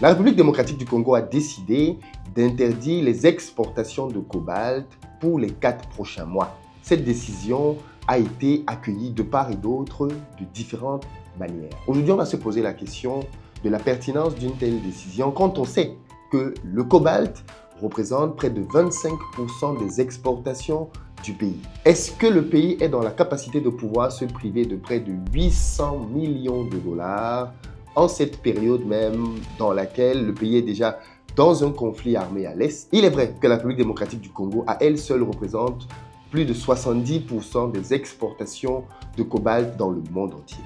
La République démocratique du Congo a décidé d'interdire les exportations de cobalt pour les 4 prochains mois. Cette décision a été accueillie de part et d'autre de différentes manières. Aujourd'hui, on va se poser la question de la pertinence d'une telle décision quand on sait que le cobalt représente près de 25% des exportations du pays. Est-ce que le pays est dans la capacité de pouvoir se priver de près de 800 millions de dollars en cette période même dans laquelle le pays est déjà dans un conflit armé à l'Est? Il est vrai que la République démocratique du Congo, à elle seule, représente plus de 70% des exportations de cobalt dans le monde entier.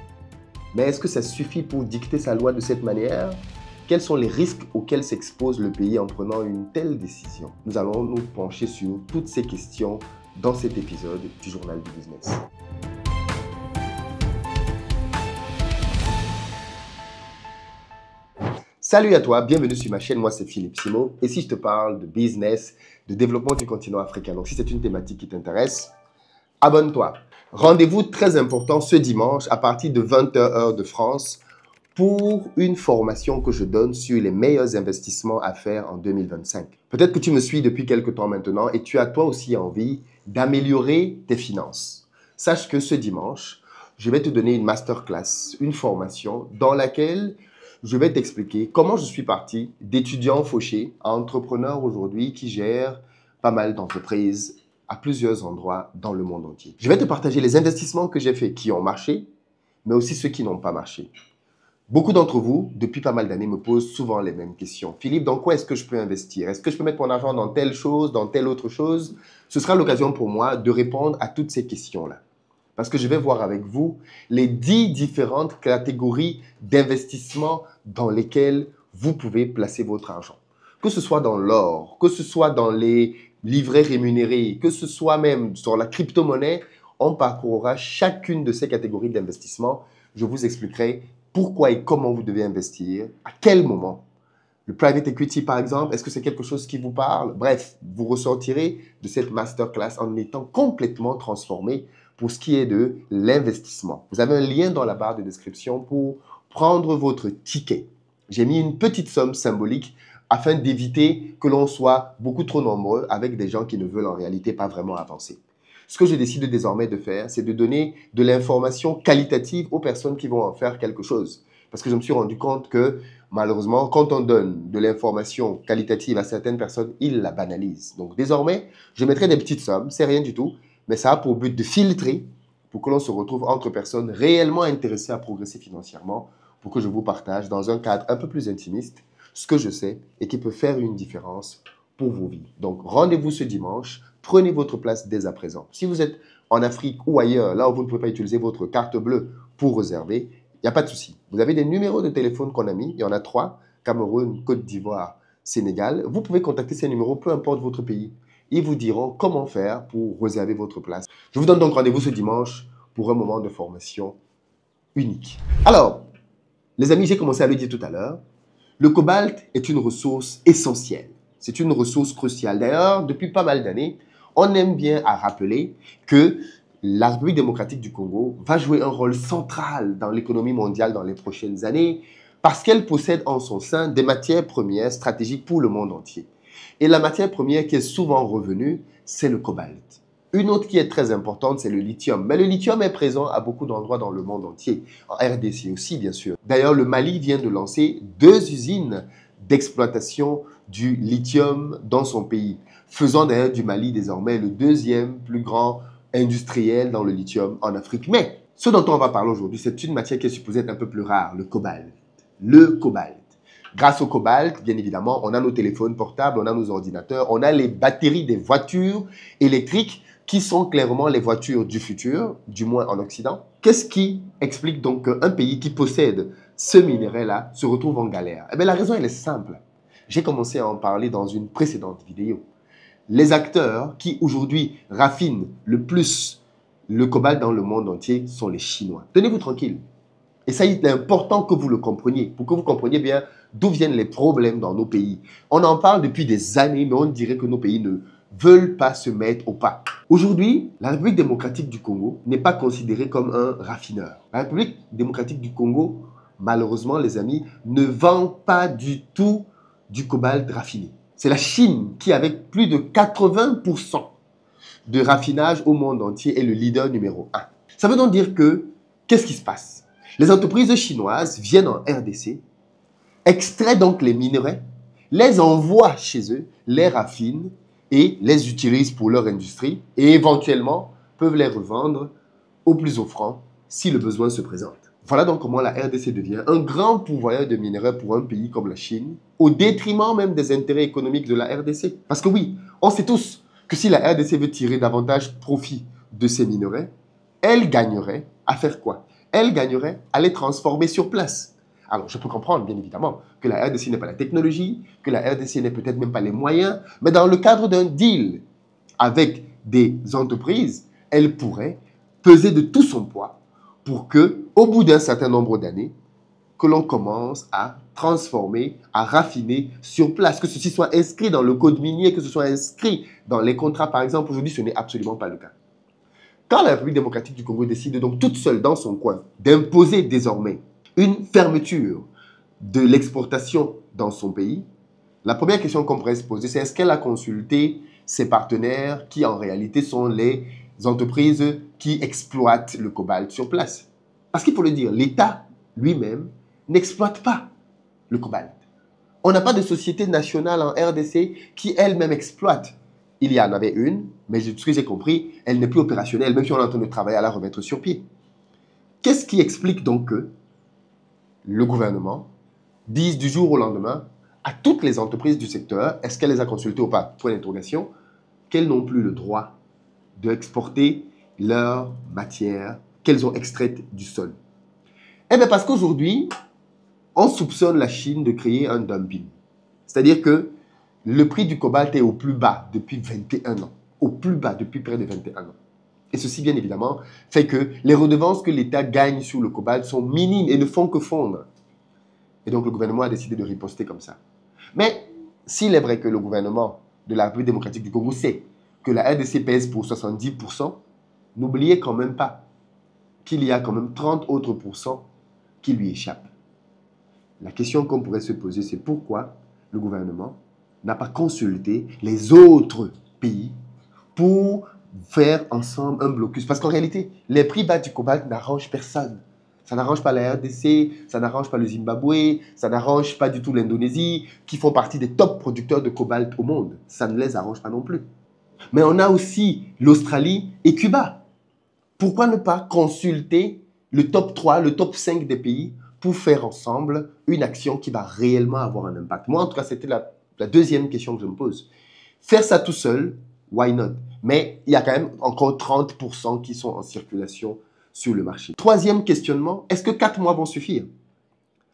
Mais est-ce que ça suffit pour dicter sa loi de cette manière? Quels sont les risques auxquels s'expose le pays en prenant une telle décision? Nous allons nous pencher sur toutes ces questions dans cet épisode du Journal du Business. Salut à toi, bienvenue sur ma chaîne, moi c'est Philippe Simo. Et si je te parle de business, de développement du continent africain, donc si c'est une thématique qui t'intéresse, abonne-toi. Rendez-vous très important ce dimanche à partir de 20h heure de France pour une formation que je donne sur les meilleurs investissements à faire en 2025. Peut-être que tu me suis depuis quelques temps maintenant et tu as toi aussi envie d'améliorer tes finances. Sache que ce dimanche, je vais te donner une masterclass, une formation dans laquelle je vais t'expliquer comment je suis parti d'étudiant fauché à entrepreneur aujourd'hui qui gère pas mal d'entreprises à plusieurs endroits dans le monde entier. Je vais te partager les investissements que j'ai faits qui ont marché, mais aussi ceux qui n'ont pas marché. Beaucoup d'entre vous, depuis pas mal d'années, me posent souvent les mêmes questions. Philippe, dans quoi est-ce que je peux investir? Est-ce que je peux mettre mon argent dans telle chose, dans telle autre chose? Ce sera l'occasion pour moi de répondre à toutes ces questions-là. Parce que je vais voir avec vous les 10 différentes catégories d'investissement dans lesquelles vous pouvez placer votre argent. Que ce soit dans l'or, que ce soit dans les livrets rémunérés, que ce soit même sur la crypto-monnaie, on parcourra chacune de ces catégories d'investissement. Je vous expliquerai pourquoi et comment vous devez investir, à quel moment. Le private equity, par exemple, est-ce que c'est quelque chose qui vous parle? Bref, vous ressortirez de cette masterclass en étant complètement transformé pour ce qui est de l'investissement. Vous avez un lien dans la barre de description pour prendre votre ticket. J'ai mis une petite somme symbolique afin d'éviter que l'on soit beaucoup trop nombreux avec des gens qui ne veulent en réalité pas vraiment avancer. Ce que je décide désormais de faire, c'est de donner de l'information qualitative aux personnes qui vont en faire quelque chose. Parce que je me suis rendu compte que malheureusement, quand on donne de l'information qualitative à certaines personnes, ils la banalisent. Donc désormais, je mettrai des petites sommes, c'est rien du tout, mais ça a pour but de filtrer pour que l'on se retrouve entre personnes réellement intéressées à progresser financièrement, pour que je vous partage dans un cadre un peu plus intimiste ce que je sais et qui peut faire une différence pour vos vies. Donc rendez-vous ce dimanche, prenez votre place dès à présent. Si vous êtes en Afrique ou ailleurs, là où vous ne pouvez pas utiliser votre carte bleue pour réserver, il n'y a pas de souci. Vous avez des numéros de téléphone qu'on a mis, il y en a 3, Cameroun, Côte d'Ivoire, Sénégal. Vous pouvez contacter ces numéros, peu importe votre pays. Ils vous diront comment faire pour réserver votre place. Je vous donne donc rendez-vous ce dimanche pour un moment de formation unique. Alors, les amis, j'ai commencé à le dire tout à l'heure, le cobalt est une ressource essentielle. C'est une ressource cruciale. D'ailleurs, depuis pas mal d'années, on aime bien à rappeler que la République démocratique du Congo va jouer un rôle central dans l'économie mondiale dans les prochaines années parce qu'elle possède en son sein des matières premières stratégiques pour le monde entier. Et la matière première qui est souvent revenue, c'est le cobalt. Une autre qui est très importante, c'est le lithium. Mais le lithium est présent à beaucoup d'endroits dans le monde entier. En RDC aussi, bien sûr. D'ailleurs, le Mali vient de lancer 2 usines d'exploitation du lithium dans son pays, faisant d'ailleurs du Mali désormais le 2e plus grand industriel dans le lithium en Afrique. Mais ce dont on va parler aujourd'hui, c'est une matière qui est supposée être un peu plus rare, le cobalt. Le cobalt. Grâce au cobalt, bien évidemment, on a nos téléphones portables, on a nos ordinateurs, on a les batteries des voitures électriques qui sont clairement les voitures du futur, du moins en Occident. Qu'est-ce qui explique donc qu'un pays qui possède ce minerai-là se retrouve en galère? Eh bien, la raison, elle est simple. J'ai commencé à en parler dans une précédente vidéo. Les acteurs qui aujourd'hui raffinent le plus le cobalt dans le monde entier sont les Chinois. Tenez-vous tranquille. Et ça, il est important que vous le compreniez, pour que vous compreniez bien d'où viennent les problèmes dans nos pays. On en parle depuis des années, mais on dirait que nos pays ne veulent pas se mettre au pas. Aujourd'hui, la République démocratique du Congo n'est pas considérée comme un raffineur. La République démocratique du Congo malheureusement, les amis, ne vend pas du tout du cobalt raffiné. C'est la Chine qui, avec plus de 80% de raffinage au monde entier, est le leader numéro 1. Ça veut donc dire que, qu'est-ce qui se passe? Les entreprises chinoises viennent en RDC, extraient donc les minerais, les envoient chez eux, les raffinent et les utilisent pour leur industrie et éventuellement peuvent les revendre au plus offrant si le besoin se présente. Voilà donc comment la RDC devient un grand pourvoyeur de minerais pour un pays comme la Chine, au détriment même des intérêts économiques de la RDC. Parce que oui, on sait tous que si la RDC veut tirer davantage profit de ces minerais, elle gagnerait à faire quoi? Elle gagnerait à les transformer sur place. Alors, je peux comprendre, bien évidemment, que la RDC n'est pas la technologie, que la RDC n'est peut-être même pas les moyens, mais dans le cadre d'un deal avec des entreprises, elle pourrait peser de tout son poids pour que, au bout d'un certain nombre d'années, que l'on commence à transformer, à raffiner sur place, que ceci soit inscrit dans le code minier, que ce soit inscrit dans les contrats, par exemple. Aujourd'hui, ce n'est absolument pas le cas. Quand la République démocratique du Congo décide donc toute seule dans son coin d'imposer désormais une fermeture de l'exportation dans son pays, la première question qu'on pourrait se poser, c'est est-ce qu'elle a consulté ses partenaires qui en réalité sont les entreprises qui exploitent le cobalt sur place? Parce qu'il faut le dire, l'État lui-même n'exploite pas le cobalt. On n'a pas de société nationale en RDC qui elle-même exploite. Il y en avait une, mais ce que j'ai compris, elle n'est plus opérationnelle, même si on est en train de travailler à la remettre sur pied. Qu'est-ce qui explique donc que le gouvernement dise du jour au lendemain à toutes les entreprises du secteur, est-ce qu'elle les a consultées ou pas? Point d'interrogation, qu'elles n'ont plus le droit d'exporter leurs matières qu'elles ont extraites du sol. Eh bien, parce qu'aujourd'hui, on soupçonne la Chine de créer un dumping. C'est-à-dire que le prix du cobalt est au plus bas depuis 21 ans. Au plus bas depuis près de 21 ans. Et ceci, bien évidemment, fait que les redevances que l'État gagne sur le cobalt sont minimes et ne font que fondre. Et donc, le gouvernement a décidé de riposter comme ça. Mais s'il est vrai que le gouvernement de la République démocratique du Congo sait que la RDC pèse pour 70%, n'oubliez quand même pas qu'il y a quand même 30 autres pourcents qui lui échappent. La question qu'on pourrait se poser, c'est pourquoi le gouvernement n'a pas consulté les autres pays pour faire ensemble un blocus. Parce qu'en réalité, les prix bas du cobalt n'arrangent personne. Ça n'arrange pas la RDC, ça n'arrange pas le Zimbabwe, ça n'arrange pas du tout l'Indonésie, qui font partie des top producteurs de cobalt au monde. Ça ne les arrange pas non plus. Mais on a aussi l'Australie et Cuba. Pourquoi ne pas consulter le top 3, le top 5 des pays pour faire ensemble une action qui va réellement avoir un impact? Moi, en tout cas, c'était la deuxième question que je me pose. Faire ça tout seul, why not? Mais il y a quand même encore 30% qui sont en circulation sur le marché. Troisième questionnement, est-ce que 4 mois vont suffire?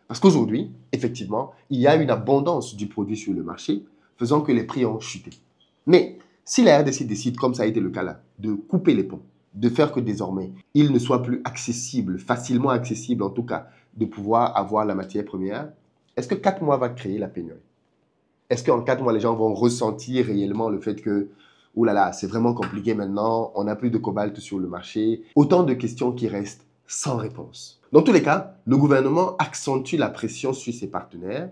Parce qu'aujourd'hui, effectivement, il y a une abondance du produit sur le marché, faisant que les prix ont chuté. Mais si la RDC décide, comme ça a été le cas là, de couper les ponts, de faire que désormais, il ne soit plus accessible, facilement accessible en tout cas, de pouvoir avoir la matière première, est-ce que 4 mois va créer la pénurie? Est-ce qu'en 4 mois, les gens vont ressentir réellement le fait que oh là là, c'est vraiment compliqué maintenant, on n'a plus de cobalt sur le marché? Autant de questions qui restent sans réponse. Dans tous les cas, le gouvernement accentue la pression sur ses partenaires,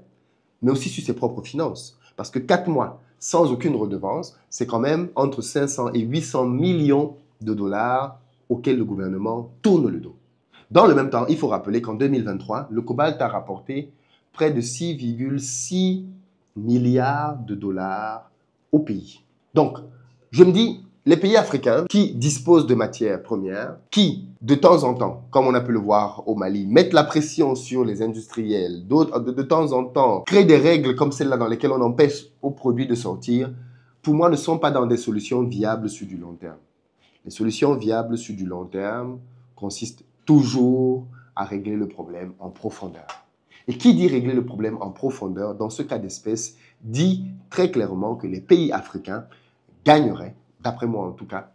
mais aussi sur ses propres finances. Parce que 4 mois sans aucune redevance, c'est quand même entre 500 et 800 millions de dollars auxquels le gouvernement tourne le dos. Dans le même temps, il faut rappeler qu'en 2023, le cobalt a rapporté près de 6,6 milliards de dollars au pays. Donc, je me dis, les pays africains qui disposent de matières premières, qui, de temps en temps, comme on a pu le voir au Mali, mettent la pression sur les industriels, d'autres, de temps en temps, créent des règles comme celle-là dans lesquelles on empêche aux produits de sortir, pour moi, ne sont pas dans des solutions viables sur du long terme. Les solutions viables sur du long terme consistent toujours à régler le problème en profondeur. Et qui dit régler le problème en profondeur, dans ce cas d'espèce, dit très clairement que les pays africains gagneraient, d'après moi en tout cas,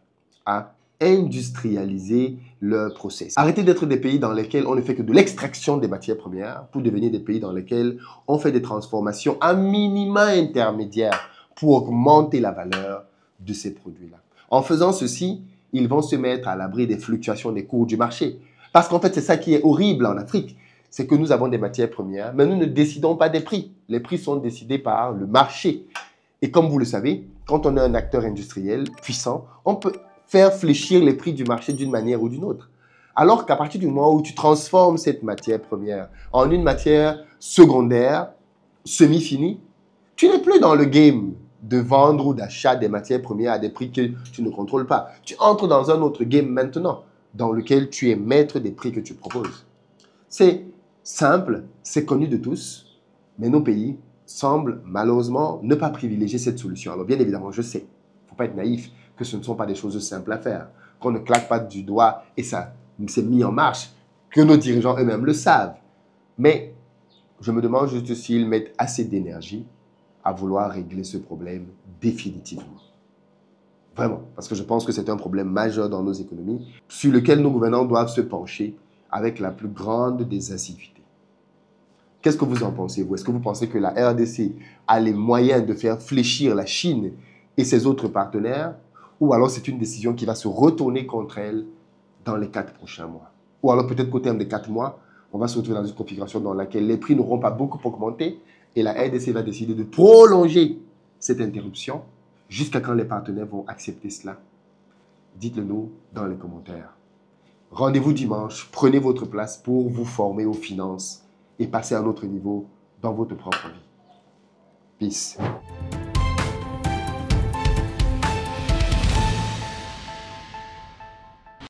à industrialiser leur process. Arrêtez d'être des pays dans lesquels on ne fait que de l'extraction des matières premières pour devenir des pays dans lesquels on fait des transformations à minima intermédiaires pour augmenter la valeur de ces produits-là. En faisant ceci, ils vont se mettre à l'abri des fluctuations des cours du marché. Parce qu'en fait, c'est ça qui est horrible en Afrique. c'est que nous avons des matières premières, mais nous ne décidons pas des prix. Les prix sont décidés par le marché. Et comme vous le savez, quand on est un acteur industriel puissant, on peut faire fléchir les prix du marché d'une manière ou d'une autre. Alors qu'à partir du moment où tu transformes cette matière première en une matière secondaire, semi-finie, tu n'es plus dans le game de vendre ou d'achat des matières premières à des prix que tu ne contrôles pas. Tu entres dans un autre game maintenant, dans lequel tu es maître des prix que tu proposes. C'est simple, c'est connu de tous, mais nos pays semblent malheureusement ne pas privilégier cette solution. Alors bien évidemment, je sais, il ne faut pas être naïf, que ce ne sont pas des choses simples à faire, qu'on ne claque pas du doigt et ça s'est mis en marche, que nos dirigeants eux-mêmes le savent. Mais je me demande juste s'ils mettent assez d'énergie à vouloir régler ce problème définitivement. Vraiment, parce que je pense que c'est un problème majeur dans nos économies sur lequel nos gouvernants doivent se pencher avec la plus grande des assiduités. Qu'est-ce que vous en pensez, vous? Est-ce que vous pensez que la RDC a les moyens de faire fléchir la Chine et ses autres partenaires, ou alors c'est une décision qui va se retourner contre elle dans les 4 prochains mois? Ou alors peut-être qu'au terme des 4 mois, on va se retrouver dans une configuration dans laquelle les prix n'auront pas beaucoup augmenté et la RDC va décider de prolonger cette interruption jusqu'à quand les partenaires vont accepter cela. Dites-le nous dans les commentaires. Rendez-vous dimanche, prenez votre place pour vous former aux finances et passer à un autre niveau dans votre propre vie. Peace.